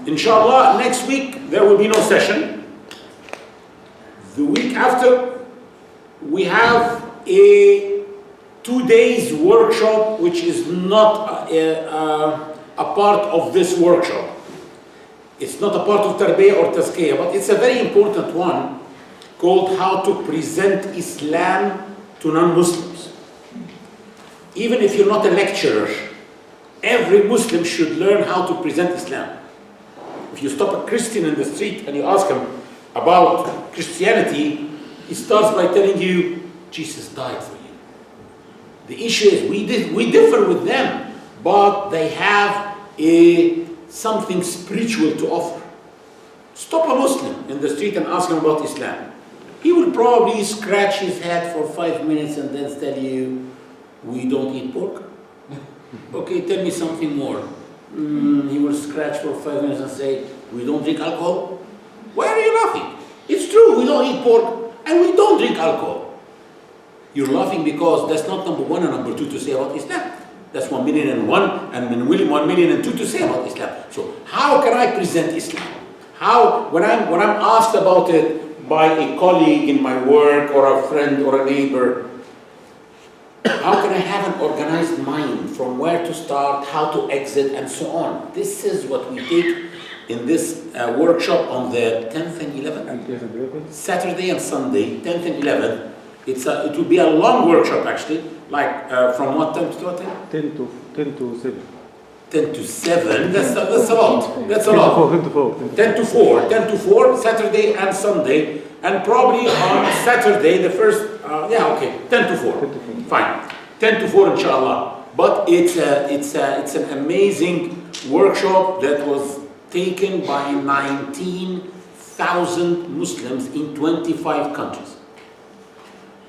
Inshallah, next week there will be no session. The week after, we have a 2 days workshop which is not a part of this workshop. It's not a part of Tarbiyah or Tazkiyah, but it's a very important one called How to Present Islam to Non-Muslims. Even if you're not a lecturer, every Muslim should learn how to present Islam. If you stop a Christian in the street and you ask him about Christianity, he starts by telling you, Jesus died for you. The issue is we differ with them, but they have something spiritual to offer. Stop a Muslim in the street and ask him about Islam. He will probably scratch his head for 5 minutes and then tell you, we don't eat pork. Okay, tell me something more. He will scratch for 5 minutes and say, we don't drink alcohol. Why are you laughing? It's true, we don't eat pork and we don't drink alcohol. You're laughing because that's not number one and number two to say about Islam. That's 1,000,001 and 1,000,002 to say about Islam. So how can I present Islam? When I'm asked about it by a colleague in my work or a friend or a neighbor, how can I have an organized mind from where to start, how to exit, and so on? This is what we take in this workshop on the 10th and 11th, Saturday and Sunday, 10th and 11th. It will be a long workshop actually, like from what time to what time? 10 to 7. 10 to 7, that's a lot. That's a lot. 10 to 4, Saturday and Sunday, and probably on Saturday, the first, 10 to 4. Fine, 10 to 4 inshallah. But it's an amazing workshop that was taken by 19,000 Muslims in 25 countries.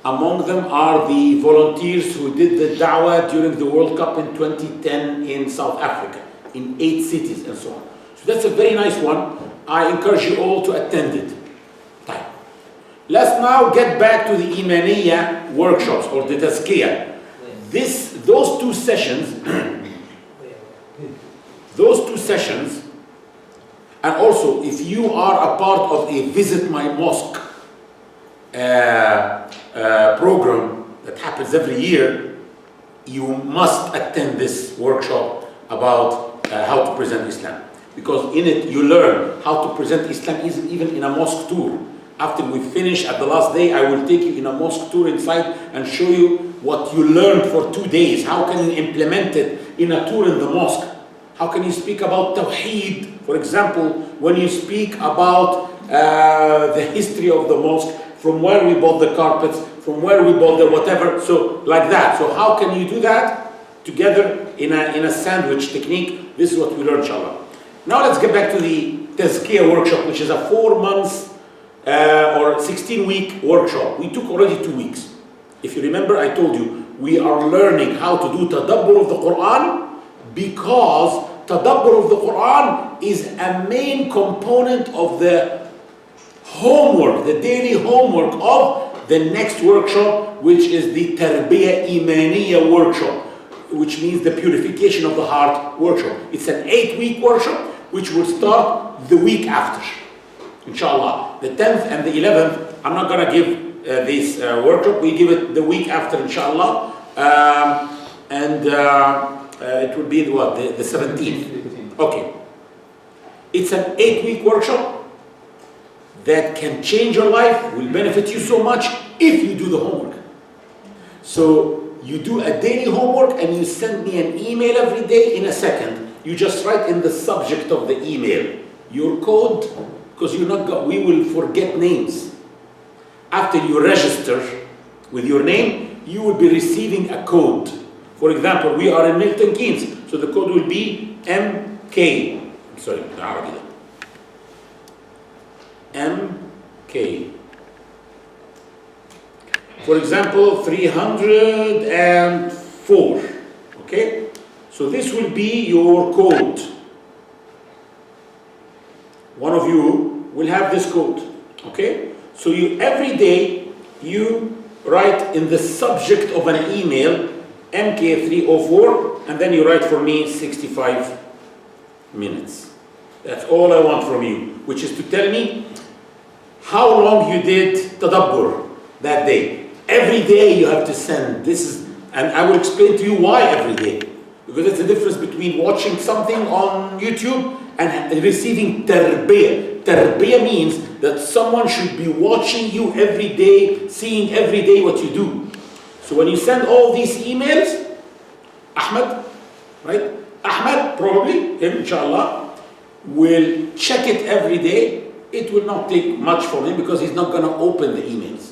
Among them are the volunteers who did the da'wah during the World Cup in 2010 in South Africa, in 8 cities and so on. So that's a very nice one. I encourage you all to attend it. Let's now get back to the Imaniyya workshops or the Tazkiyah. Those two sessions, and also if you are a part of a Visit My Mosque program that happens every year, you must attend this workshop about how to present Islam. Because in it you learn how to present Islam even in a mosque tour. After we finish at the last day, I will take you in a mosque tour inside and show you what you learned for 2 days. How can you implement it in a tour in the mosque? How can you speak about Tawheed? For example, when you speak about the history of the mosque, from where we bought the carpets, from where we bought the whatever, so like that. So how can you do that together in a sandwich technique? This is what we learn, inshallah. Now let's get back to the Tazkiyah workshop, which is a 4 months or 16-week workshop. We took already 2 weeks. If you remember, I told you, we are learning how to do Tadabor of the Quran because Tadabor of the Quran is a main component of the homework, the daily homework of the next workshop, which is the Tarbiyah Imaniyya workshop, which means the purification of the heart workshop. It's an 8-week workshop, which will start the week after, inshallah. The 10th and the 11th, I'm not going to give this workshop, we give it the week after, inshallah, it will be the 17th. Okay. It's an 8-week workshop that can change your life, will benefit you so much if you do the homework. So you do a daily homework and you send me an email every day in a second. You just write in the subject of the email your code, because we will forget names. After you register with your name, you will be receiving a code. For example, we are in Milton Keynes, so the code will be MK. Sorry, the Arabic. MK. For example, 304. Okay? So this will be your code. One of you will have this code. Okay? So every day you write in the subject of an email MK304 and then you write for me 65 minutes. That's all I want from you, which is to tell me how long you did Tadabor that day. Every day you have to send. And I will explain to you why every day. Because it's the difference between watching something on YouTube and receiving tarbiyah. Tarbiyah means that someone should be watching you every day, seeing every day what you do. So when you send all these emails, Ahmed, right? Ahmed, probably, him, inshallah, will check it every day. It will not take much from him because he's not going to open the emails.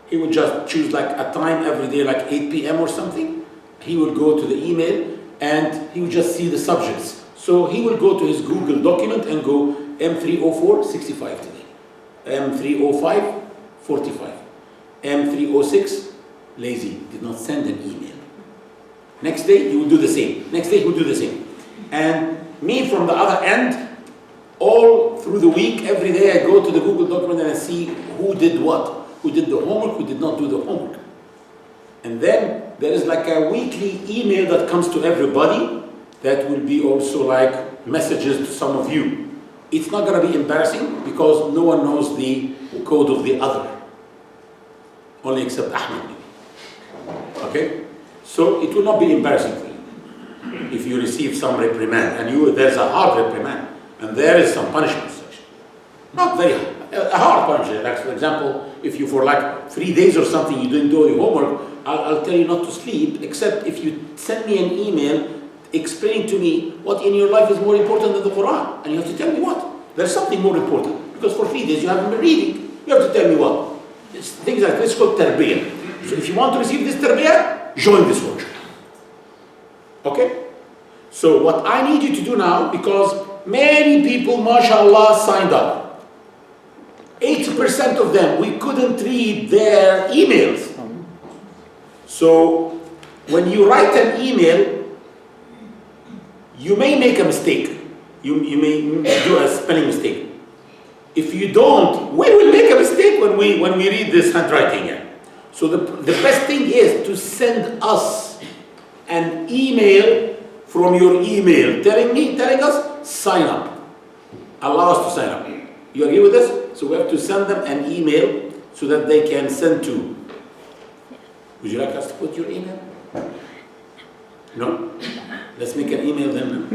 He will just choose like a time every day, like 8 p.m. or something. He will go to the email and he will just see the subjects. So he will go to his Google document and go M304, 65 today. M305, 45. M306, lazy, did not send an email. Next day, he will do the same. Next day, he will do the same. And me from the other end, all through the week, every day I go to the Google document and I see who did what. Who did the homework, who did not do the homework. And then there is like a weekly email that comes to everybody that will be also like messages to some of you. It's not going to be embarrassing because no one knows the code of the other. Only except Ahmed. Okay? So it will not be embarrassing for you if you receive some reprimand and there's a hard reprimand and there is some punishment. Not very hard. A hard punishment. Like for example, if you for like 3 days or something you didn't do your homework, I'll tell you not to sleep, except if you send me an email explaining to me what in your life is more important than the Quran. And you have to tell me what. There's something more important. Because for 3 days you haven't been reading. You have to tell me what. It's things like this called tarbiyah. So if you want to receive this tarbiyah, join this workshop. Okay? So what I need you to do now, because many people, mashallah, signed up. 80% of them, we couldn't read their emails. So when you write an email, you may make a mistake. You may do a spelling mistake. If you don't, we will make a mistake when we read this handwriting here. So the best thing is to send us an email from your email telling us, sign up. Allow us to sign up. You agree with this? So we have to send them an email so that they can send to. Would you like us to put your email? No? Let's make an email then.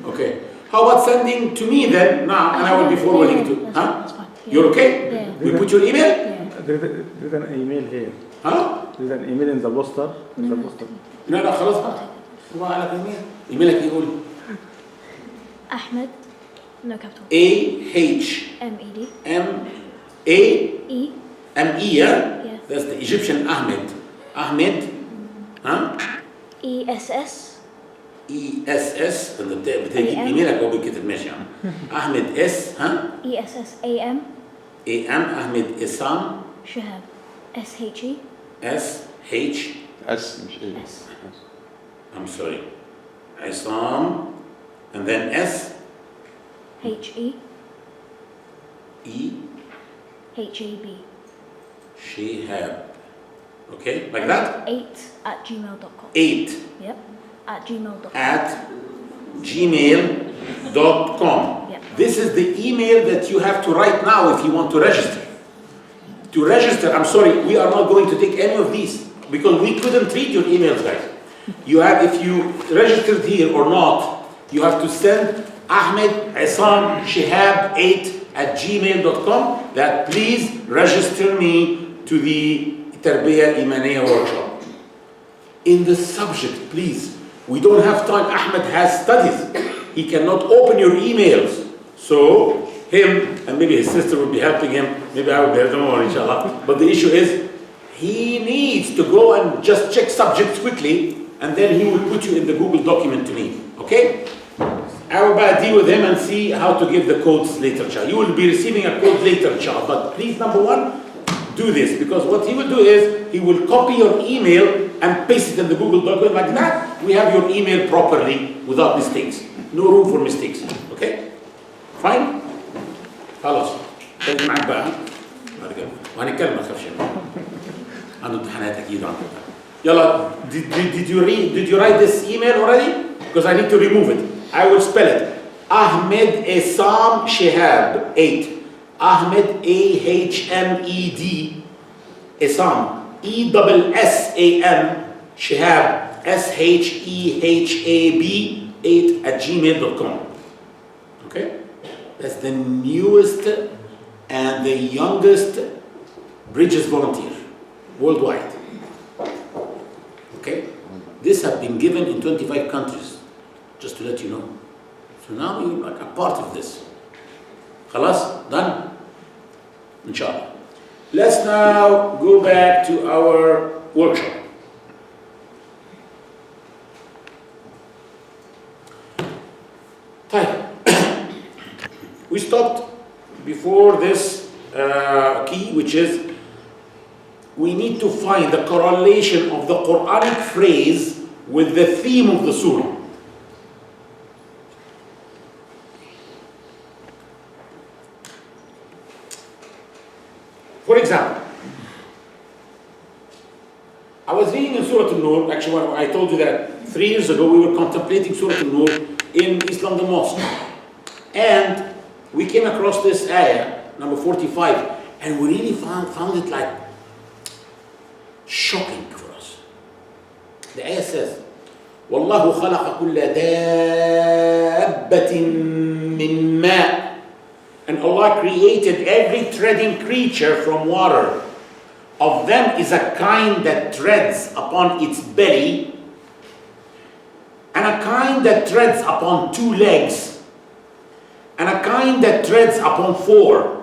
Okay. How about sending to me then now, and I will be forwarding to. Huh? You're okay? Yeah. We put your email? Yeah. There's an email here. Huh? There's an email in the poster. In the poster. لا خلاص بقى. هو على ايميل. ايميلك ايه قول؟ Ahmed, no capital. AHMED. Yeah? Yeah. That's the Egyptian Ahmed. Ahmed. Huh? ESS. and بتجيب ايميلك او بكتب ماشي يعني. احمد اس ها؟ ESS AM. احمد اسام. Shahab. SHE. SH. S مش A. S. I'm sorry. Isam. And then S. HE. E. HAB. Shihab. Okay, like that? 8@gmail.com. 8 Yep. @gmail.com. at gmail.com. Yep. This is the email that you have to write now if you want to register. To register, I'm sorry, we are not going to take any of these because we couldn't read your emails, guys. You have, if you registered here or not, you have to send Ahmed Isam Shihab 8@gmail.com that please register me to the Tarbiyah Imaniyah workshop. In the subject, please. We don't have time. Ahmed has studies. He cannot open your emails. So, him, and maybe his sister will be helping him. Maybe I will be helping him, inshallah. But the issue is, he needs to go and just check subjects quickly, and then he will put you in the Google document to me. Okay? I will deal with him and see how to give the codes later, inshallah. You will be receiving a code later, inshallah. But please, number one, do this, because what he will do is, he will copy your email and paste it in the Google document like that. We have your email properly without mistakes. No room for mistakes. Okay? Fine? خلاص. خليك معك بقى. بعد كده. وهنتكلم ما تخافش. عنده امتحانات أكيد عنده. يلا. Did you write this email already? Because I need to remove it. I will spell it. Ahmed Essam Shihab, 8. Ahmed, A-H-M-E-D, Essam, E-S-S-A-M, Shihab, S-H-E-H-A-B, 8 at gmail.com. Okay? That's the newest and the youngest Bridges volunteer worldwide. Okay? This has been given in 25 countries, just to let you know. So now you're like a part of this. Khalas? Done? Inshallah. Let's now go back to our workshop. We stopped before this key, which is we need to find the correlation of the Quranic phrase with the theme of the surah. For example, I was reading in Surah An-Nur, actually I told you that 3 years ago we were contemplating Surah An-Nur in East London Mosque. And we came across this ayah, number 45, and we really found it like shocking for us. The ayah says, وَاللَّهُ خَلَقَ كُلَّ دَابَّةٍ مِّن مَاءٍ. And Allah created every treading creature from water. Of them is a kind that treads upon its belly, and a kind that treads upon 2 legs, and a kind that treads upon 4.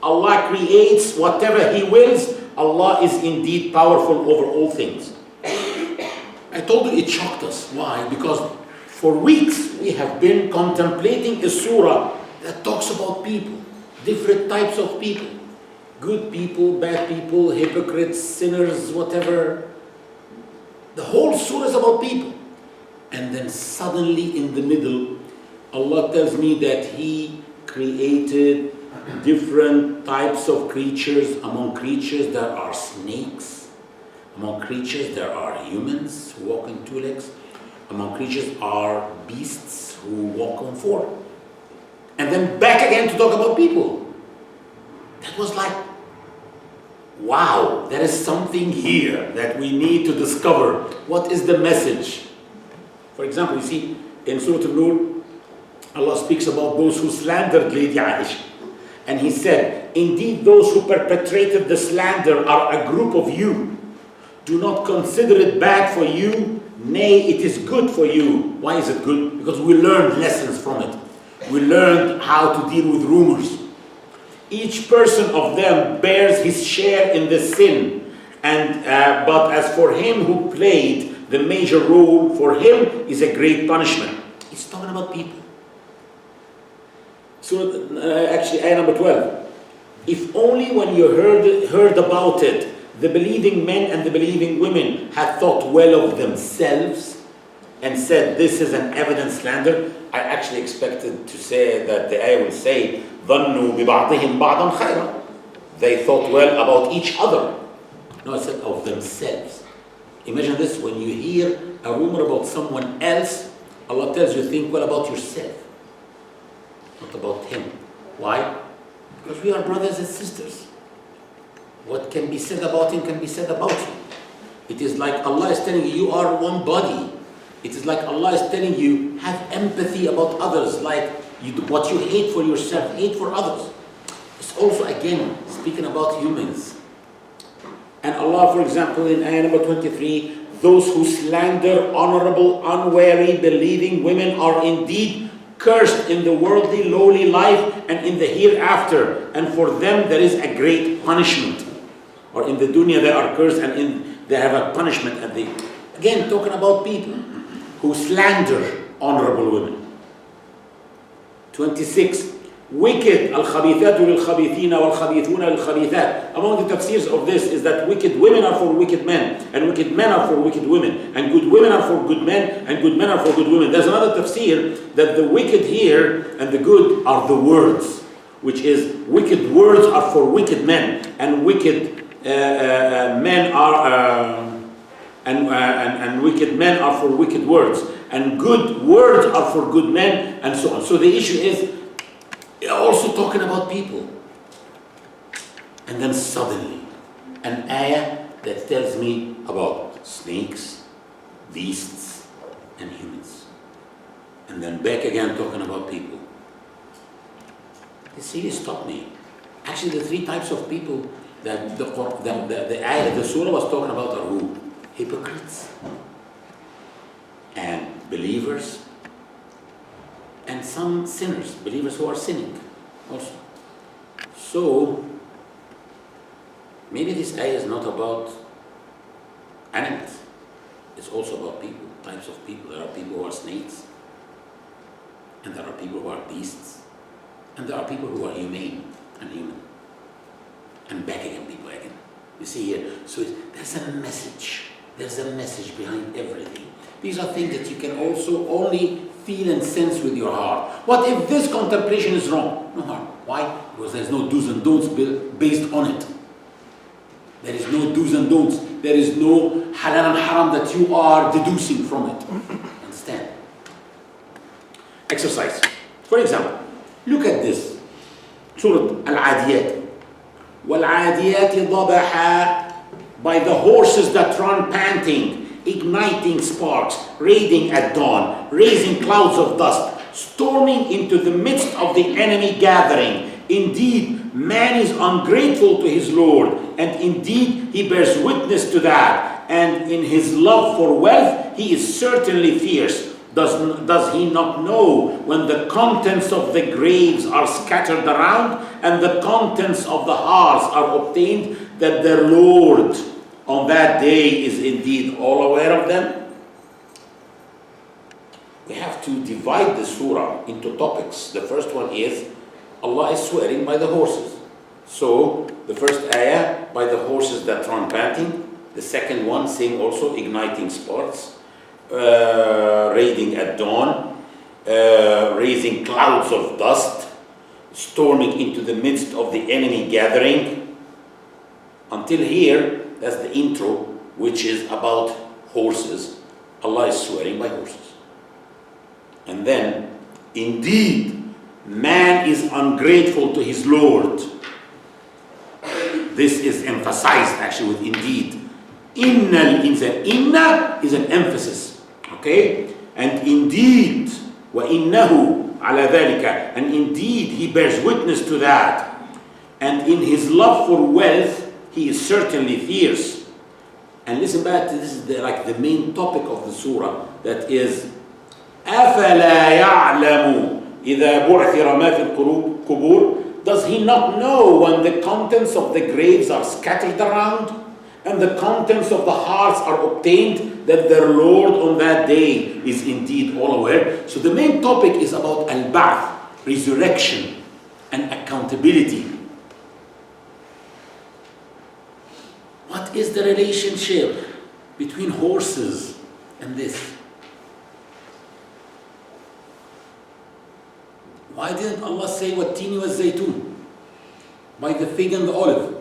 Allah creates whatever He wills. Allah is indeed powerful over all things. I told you it shocked us. Why? Because for weeks we have been contemplating a surah that talks about people, different types of people. Good people, bad people, hypocrites, sinners, whatever. The whole surah is about people. And then suddenly in the middle, Allah tells me that He created different types of creatures. Among creatures there are snakes. Among creatures there are humans who walk on 2 legs. Among creatures are beasts who walk on 4. And then back again to talk about people. That was like, wow, there is something here that we need to discover. What is the message? For example, you see in Surah An-Nur, Allah speaks about those who slandered Lady Aisha. And He said, indeed those who perpetrated the slander are a group of you. Do not consider it bad for you, nay, it is good for you. Why is it good? Because we learned lessons from it. We learned how to deal with rumors. Each person of them bears his share in the sin. And but as for him who played the major role, for him is a great punishment. He's talking about people. So actually, ayah number 12. If only when you heard about it, the believing men and the believing women had thought well of themselves and said, this is an evident slander. I actually expected to say that the ayah will say, ظَنُّوا بِبَعْضِهِمْ بَعْضًا خَيْرًا. They thought well about each other. No, it said of themselves. Imagine this, when you hear a rumor about someone else, Allah tells you, think well about yourself, not about him. Why? Because we are brothers and sisters. What can be said about him can be said about you. It is like Allah is telling you, you are one body. It is like Allah is telling you, have empathy about others, like what you hate for yourself, hate for others. It's also, again, speaking about humans. And Allah, for example, in ayah number 23, those who slander honorable, unwary, believing women are indeed cursed in the worldly, lowly life and in the hereafter. And for them there is a great punishment. Or in the dunya they are cursed and they have a punishment at the... Again, talking about people who slander honorable women. 26. Wicked al-khabithatu lil-khabithina wal-khabithuna lil-khabithat. Among the tafsirs of this is that wicked women are for wicked men, and wicked men are for wicked women, and good women are for good men, and good men are for good women. There's another tafsir that the wicked here and the good are the words, which is wicked words are for wicked men, and wicked men are and wicked men are for wicked words. and good words are for good men, and so on. So the issue is also talking about people. And then suddenly, an ayah that tells me about snakes, beasts, and humans. And then back again talking about people. This really stopped me. Actually, the three types of people that the ayah, the surah was talking about are who? Hypocrites, and believers, and some sinners, believers who are sinning also. So, maybe this ayah is not about animals. It's also about people, types of people. There are people who are snakes, and there are people who are beasts, and there are people who are humane and human. And back again, people again. You see here, so there's a message. There's a message behind everything. These are things that you can also only feel and sense with your heart. What if this contemplation is wrong? No harm. Why? Because there's no do's and don'ts based on it. There is no do's and don'ts. There is no halal and haram that you are deducing from it. Understand? Exercise. For example, look at this. Surah Al-Adiyat. وَالْعَادِيَاتِ ضَبَحًا, by the horses that run panting, igniting sparks, raiding at dawn, raising clouds of dust, storming into the midst of the enemy gathering. Indeed, man is ungrateful to his Lord, and indeed he bears witness to that. And in his love for wealth, he is certainly fierce. Does he not know when the contents of the graves are scattered around and the contents of the hearts are obtained, that their Lord on that day is indeed all aware of them? We have to divide the surah into topics. The first one is Allah is swearing by the horses. So the first ayah, by the horses that run panting. The second one, same also, igniting sparks. Raiding at dawn, raising clouds of dust, storming into the midst of the enemy gathering. Until here, that's the intro, which is about horses. Allah is swearing by horses. And then, indeed, man is ungrateful to his Lord. This is emphasized actually with indeed. Inna is an emphasis. Okay? And indeed, وَإِنَّهُ عَلَى ذَلِكَ, and indeed he bears witness to that. And in his love for wealth, he is certainly fierce. And listen back to this, is the main topic of the surah, that is أَفَلَا يَعْلَمُ إِذَا بُعْثِرَ مَا فِي الْقُبُورِ. Does he not know when the contents of the graves are scattered around and the contents of the hearts are obtained, that their Lord on that day is indeed all aware? So the main topic is about al-ba'th, resurrection and accountability. What is the relationship between horses and this? Why didn't Allah say وَالتِّينِ وَالزَّيْتُونِ, by the fig and the olive,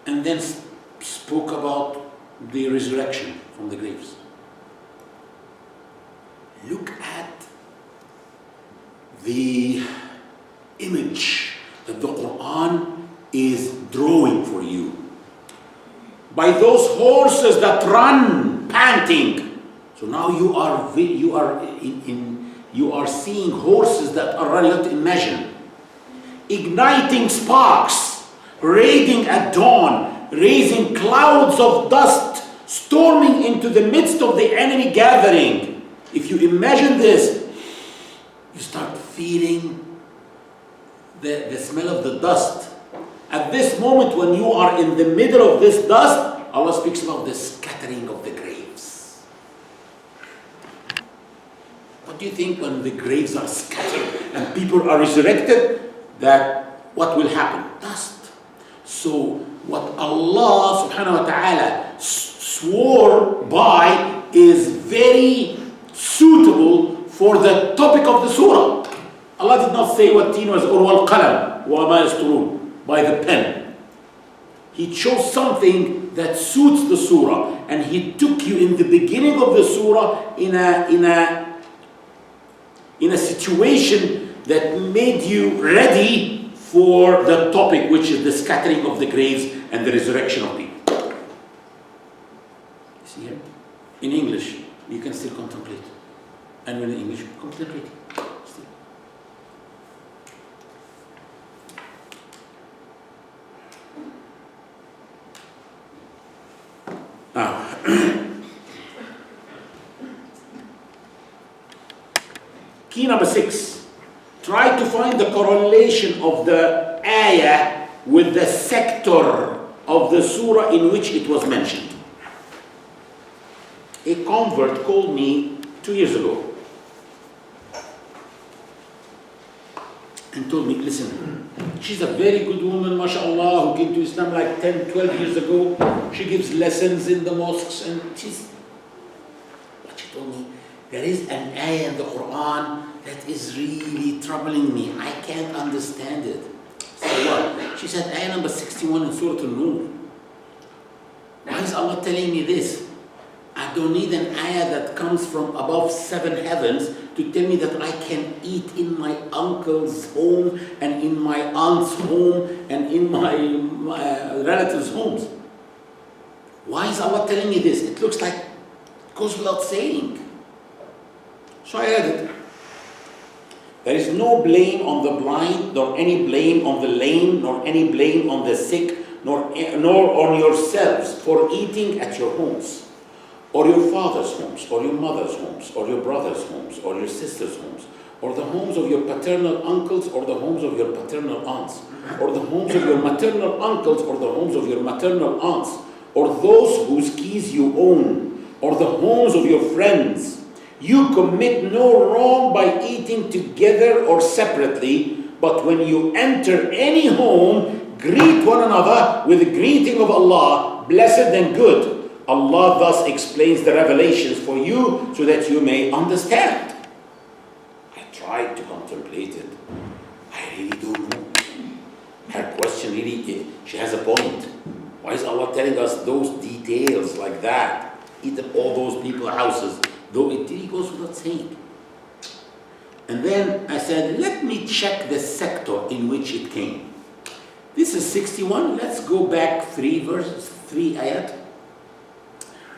and then spoke about the resurrection from the graves? Look at the image that the Quran is drawing for you. By those horses that run panting. So now you are seeing horses that are running. You have to imagine igniting sparks, raiding at dawn, raising clouds of dust, storming into the midst of the enemy gathering. If you imagine this, you start feeling the smell of the dust. At this moment, when you are in the middle of this dust, Allah speaks about the scattering of the graves. What do you think when the graves are scattered and people are resurrected? That what will happen? Dust. So what Allah subhanahu wa ta'ala swore by is very suitable for the topic of the surah. Allah did not say وَالتِّينِ وَالْقَلَمِ وَمَا يَسْطُرُونَ, by the pen. He chose something that suits the surah, and he took you in the beginning of the surah in a in a situation that made you ready for the topic, which is the scattering of the graves and the resurrection of people. See here? In English, you can still contemplate. And when in English, contemplate. Still. Now, key number 6. Try to find the correlation of the ayah with the sector of the surah in which it was mentioned. A convert called me 2 years ago and told me, listen, she's a very good woman, mashallah, who came to Islam like 10, 12 years ago. She gives lessons in the mosques and but she told me, there is an ayah in the Quran that is really troubling me. I can't understand it. So what? She said, ayah number 61 in Surah An-Nur. Why is Allah telling me this? I don't need an ayah that comes from above 7 heavens to tell me that I can eat in my uncle's home and in my aunt's home and in my relatives' homes. Why is Allah telling me this? It looks like it goes without saying. So I read it. There is no blame on the blind, nor any blame on the lame, nor any blame on the sick, nor on yourselves for eating at your homes, or your father's homes, or your mother's homes, or your brother's homes, or your sister's homes, or the homes of your paternal uncles, or the homes of your paternal aunts, or the homes of your maternal uncles, or the homes of your maternal aunts, or those whose keys you own, or the homes of your friends. You commit no wrong by eating together or separately, but when you enter any home, greet one another with the greeting of Allah, blessed and good. Allah thus explains the revelations for you so that you may understand. I tried to contemplate it. I really don't know. Her question really, she has a point. Why is Allah telling us those details like that? Eat up all those people's houses, though it really goes without saying. And then I said, let me check the sector in which it came. This is 61. Let's go back 3 verses, 3 ayat.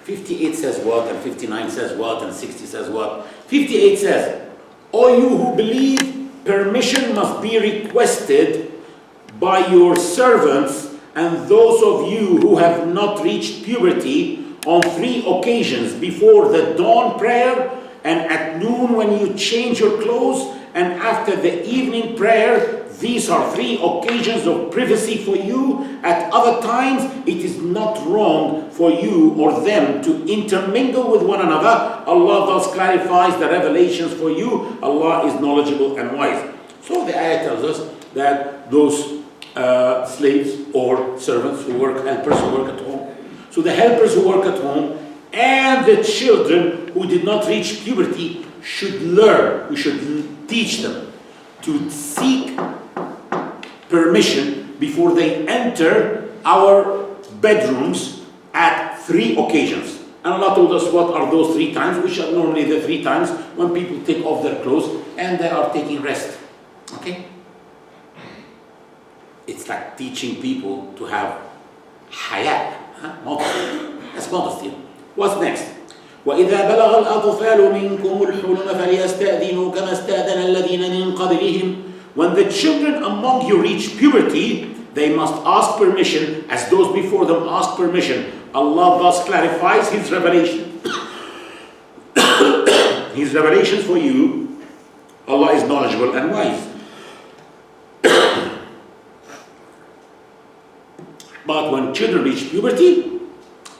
58 says what, and 59 says what, and 60 says what. 58 says, O you who believe, permission must be requested by your servants and those of you who have not reached puberty on 3 occasions: before the dawn prayer, and at noon when you change your clothes, and after the evening prayer. These are 3 occasions of privacy for you. At other times, it is not wrong for you or them to intermingle with one another. Allah thus clarifies the revelations for you. Allah is knowledgeable and wise. So the ayah tells us that those slaves or servants who work, helpers who work at home. So the helpers who work at home and the children who did not reach puberty should learn. We should teach them to seek permission before they enter our bedrooms at 3 occasions. And Allah told us what are those 3 times, which are normally the 3 times when people take off their clothes and they are taking rest. Okay? It's like teaching people to have haya, modesty. That's modesty. What's next? وَإِذَا بَلَغَ الْأَطْفَالُ مِنْكُمُ الْحُلُمَ فَلْيَسْتَأْذِنُوا كَمَا اسْتَأْذَنَ الَّذِينَ مِنْ قَبْلِهِمْ. When the children among you reach puberty, they must ask permission as those before them asked permission. Allah thus clarifies His revelation. His revelations for you. Allah is knowledgeable and wise. But when children reach puberty,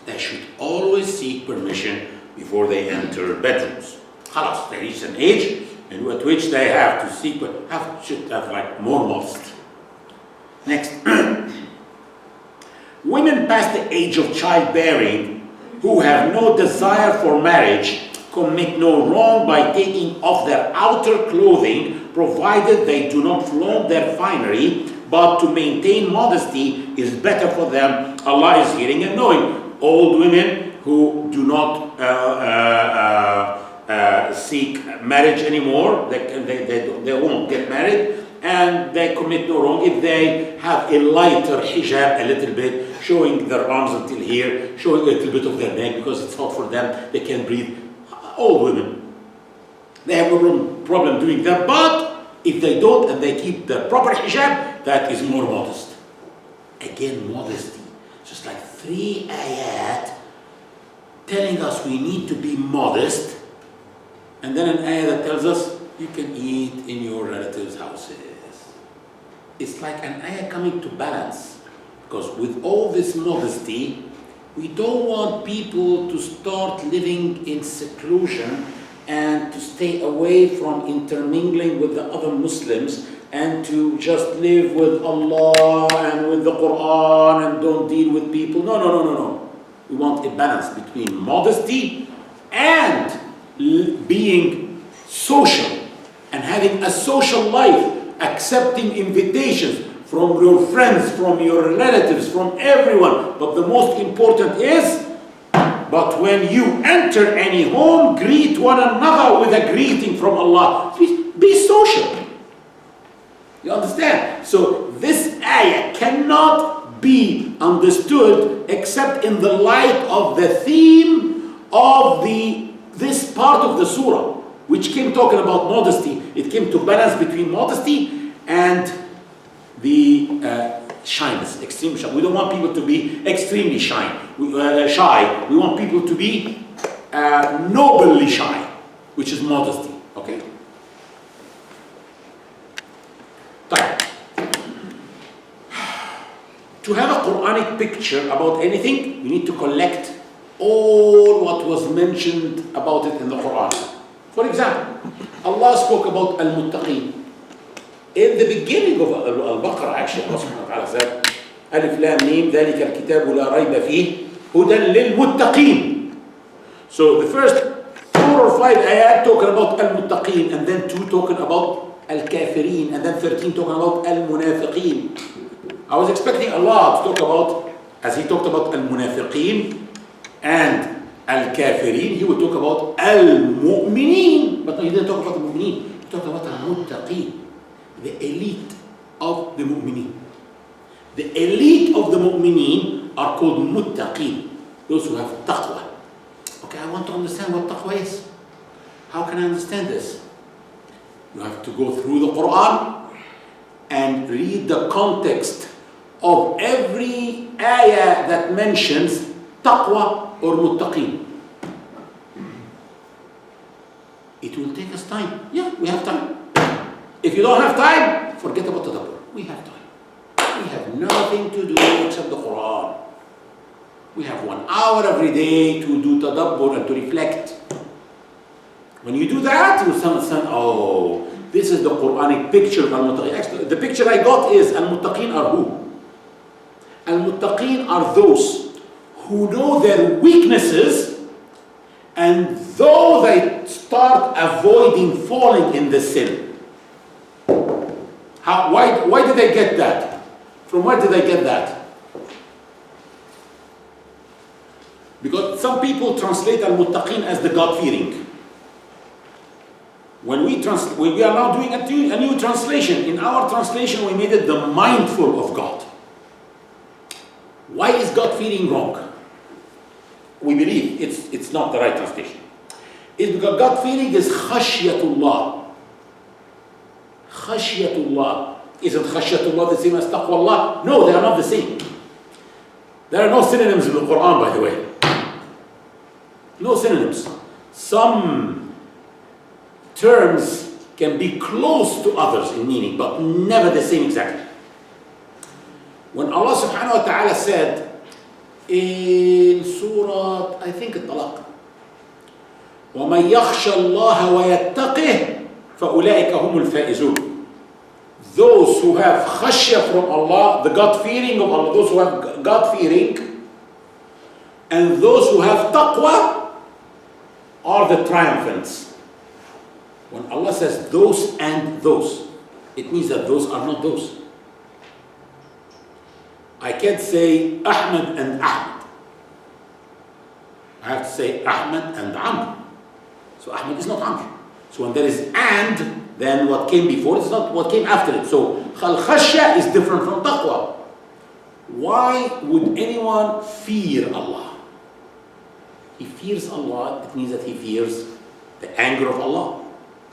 they should always seek permission before they enter bedrooms. Khalas, they reach an age at which they have to seek, should have like more modesty. Next. Women past the age of childbearing who have no desire for marriage commit no wrong by taking off their outer clothing, provided they do not flaunt their finery, but to maintain modesty is better for them. Allah is hearing and knowing. Old women who do not seek marriage anymore. They won't get married, and they commit no wrong if they have a lighter hijab, a little bit, showing their arms until here, showing a little bit of their neck because it's hot for them. They can breathe. All women, they have no problem doing that. But if they don't and they keep the proper hijab, that is more modest. Again, modesty. Just like 3 ayat telling us we need to be modest, and then an ayah that tells us you can eat in your relatives' houses. It's like an ayah coming to balance. Because with all this modesty, we don't want people to start living in seclusion and to stay away from intermingling with the other Muslims and to just live with Allah and with the Quran and don't deal with people. No. We want a balance between modesty and being social and having a social life, accepting invitations from your friends, from your relatives, from everyone. But the most important is, but when you enter any home, greet one another with a greeting from Allah. Be social. You understand? So this ayah cannot be understood except in the light of the theme of this part of the surah, which came talking about modesty. It came to balance between modesty and the shyness, extreme shy. We don't want people to be extremely shy. We want people to be nobly shy, which is modesty. Okay? To have a Quranic picture about anything, you need to collect all what was mentioned about it in the Quran. For example, Allah spoke about al-muttaqeen. In the beginning of Al-Baqarah, actually, Allah subhanahu wa ta'ala said, Alif Lam Mim, ذَلِكَ الْكِتَابُ لَا رَيْبَ فِيهِ هُدًى لِلْمُتَّقِينَ. So the first 4 or 5 ayat talking about al-muttaqeen, and then 2 talking about al-kafirin, and then 13 talking about al-munafiqeen. I was expecting Allah to talk about, as he talked about al-munafiqeen and al-kafirin, he would talk about al-mu'mineen. But no, he didn't talk about the mu'mineen. He talked about al-muttaqeen, the elite of the mu'mineen. The elite of the mu'mineen are called muttaqeen, those who have taqwa. Okay, I want to understand what taqwa is. How can I understand this? You have to go through the Quran and read the context of every ayah that mentions taqwa or muttaqeen. It will take us time. Yeah, we have time. If you don't have time, forget about Tadabor. We have time. We have nothing to do except the Quran. We have 1 hour every day to do Tadabor and to reflect. When you do that, you understand, oh, this is the Quranic picture of Al-Muttaqeen. Actually, the picture I got is Al-Muttaqeen are who? Al-Muttaqeen are those who know their weaknesses, and though they start avoiding falling in the sin. Why did they get that? From where did they get that? Because some people translate Al-Muttaqeen as the God-fearing. When we are now doing a new translation. In our translation, we made it the mindful of God. Why is God-fearing wrong? We believe it's not the right translation. It's because God-fearing is khashyatullah. Khashyatullah. Isn't khashyatullah the same as taqwallah? No, they are not the same. There are no synonyms in the Quran, by the way. No synonyms. Some terms can be close to others in meaning, but never the same exactly. When Allah subhanahu wa ta'ala said in Surah, I think Al-Talaq, وَمَنْ يَخْشَى اللَّهَ وَيَتَّقِهِ فَأُولَٰئِكَ هُمُ الْفَائِزُونَ. Those who have khashya from Allah, the God-fearing of Allah, those who have God-fearing, and those who have taqwa are the triumphants. When Allah says those and those, it means that those are not those. I can't say Ahmed and Ahmed. I have to say Ahmed and Amr. So Ahmed is not Amr. So when there is and, then what came before is not what came after it. So khashya is different from taqwa. Why would anyone fear Allah? He fears Allah, it means that he fears the anger of Allah.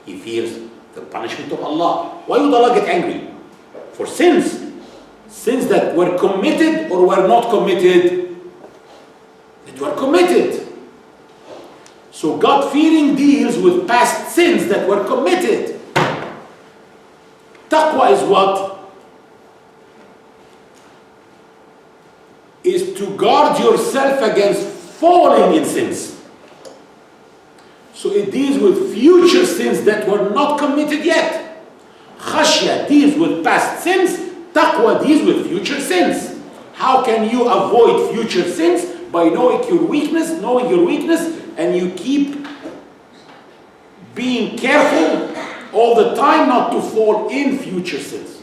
He fears the punishment of Allah. Why would Allah get angry? For sins. Sins that were committed or were not committed. That were committed. So God-fearing deals with past sins that were committed. Taqwa is what? Is to guard yourself against falling in sins. So it deals with future sins that were not committed yet. Khashya deals with past sins. Taqwa deals with future sins. How can you avoid future sins? By knowing your weakness, and you keep being careful all the time not to fall in future sins.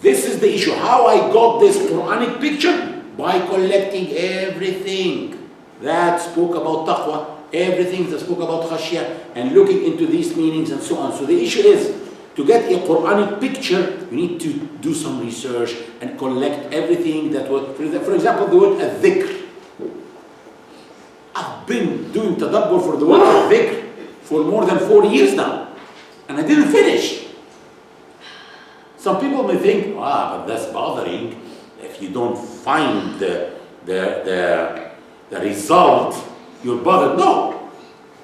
This is the issue. How I got this Quranic picture? By collecting everything that spoke about taqwa, everything that spoke about khashya, and looking into these meanings and so on. So the issue is, to get a Quranic picture, you need to do some research and collect everything that was, for example, the word al-dhikr. I've been doing Tadabor for the word al-dhikr for more than 4 years now, and I didn't finish. Some people may think, but that's bothering. If you don't find the result, you're bothered. No,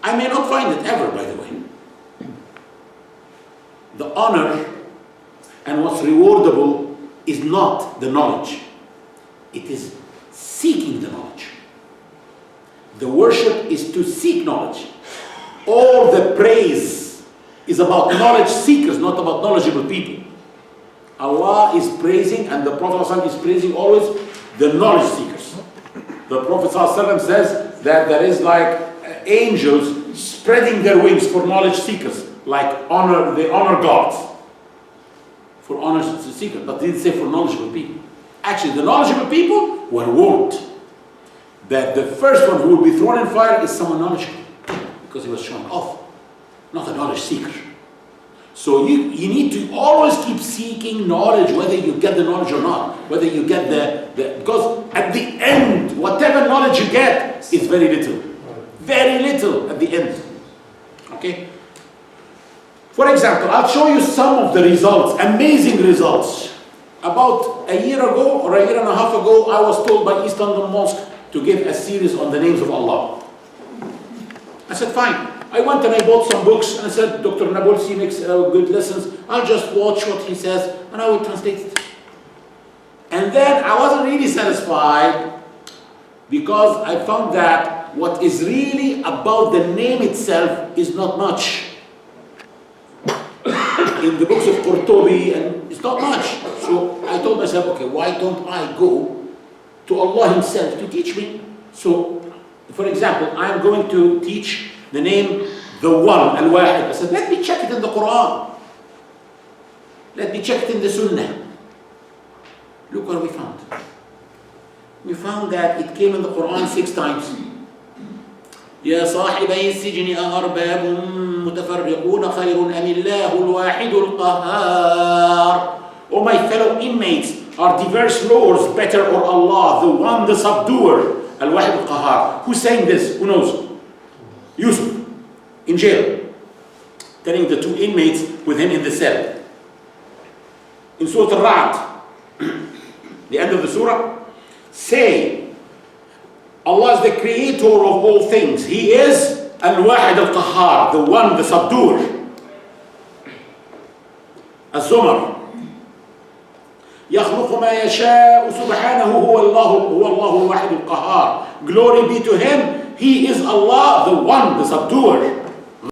I may not find it ever, by the way. The honor and what's rewardable is not the knowledge. It is seeking the knowledge. The worship is to seek knowledge. All the praise is about knowledge seekers, not about knowledgeable people. Allah is praising, and the Prophet ﷺ is praising always the knowledge seekers. The Prophet ﷺ says that there is like angels spreading their wings for knowledge seekers. Like honor, they honor gods for honor seekers, but they didn't say for knowledgeable people. Actually, the knowledgeable people were warned that the first one who will be thrown in fire is someone knowledgeable, because he was showing off, not a knowledge seeker. So you need to always keep seeking knowledge, whether you get the knowledge or not, whether you get because at the end, whatever knowledge you get is very little. Very little at the end. Okay? For example, I'll show you some of the results, amazing results. About a year ago or a year and a half ago, I was told by East London Mosque to give a series on the names of Allah. I said, fine. I went and I bought some books and I said, Dr. Nabulsi makes good lessons. I'll just watch what he says and I will translate it. And then I wasn't really satisfied, because I found that what is really about the name itself is not much. In the books of Qurtubi, and it's not much. So I told myself, okay, why don't I go to Allah Himself to teach me? So, for example, I'm going to teach the name, the One, Al-Wahid. I said, let me check it in the Quran. Let me check it in the Sunnah. Look what we found. We found that it came in the Quran 6 times. يا صاحبي السجن أأرباب متفرقون خير أم الله الواحد القهار. Oh, my fellow inmates, are diverse lords better or Allah, the one, the subduer, Al-Wahid al-Qahar? Who's saying this? Who knows? Yusuf, in jail, telling the 2 inmates with him in the cell. In Surah Al-Ra'd, the end of the surah, say, Allah is the creator of all things. He is Al-Wahid al-Qahar, the one, the subduer. Az-Zumar, يخلق ما يشاء سبحانه هو الله الواحد القهار. Glory be to Him. He is Allah, the one, the subduer.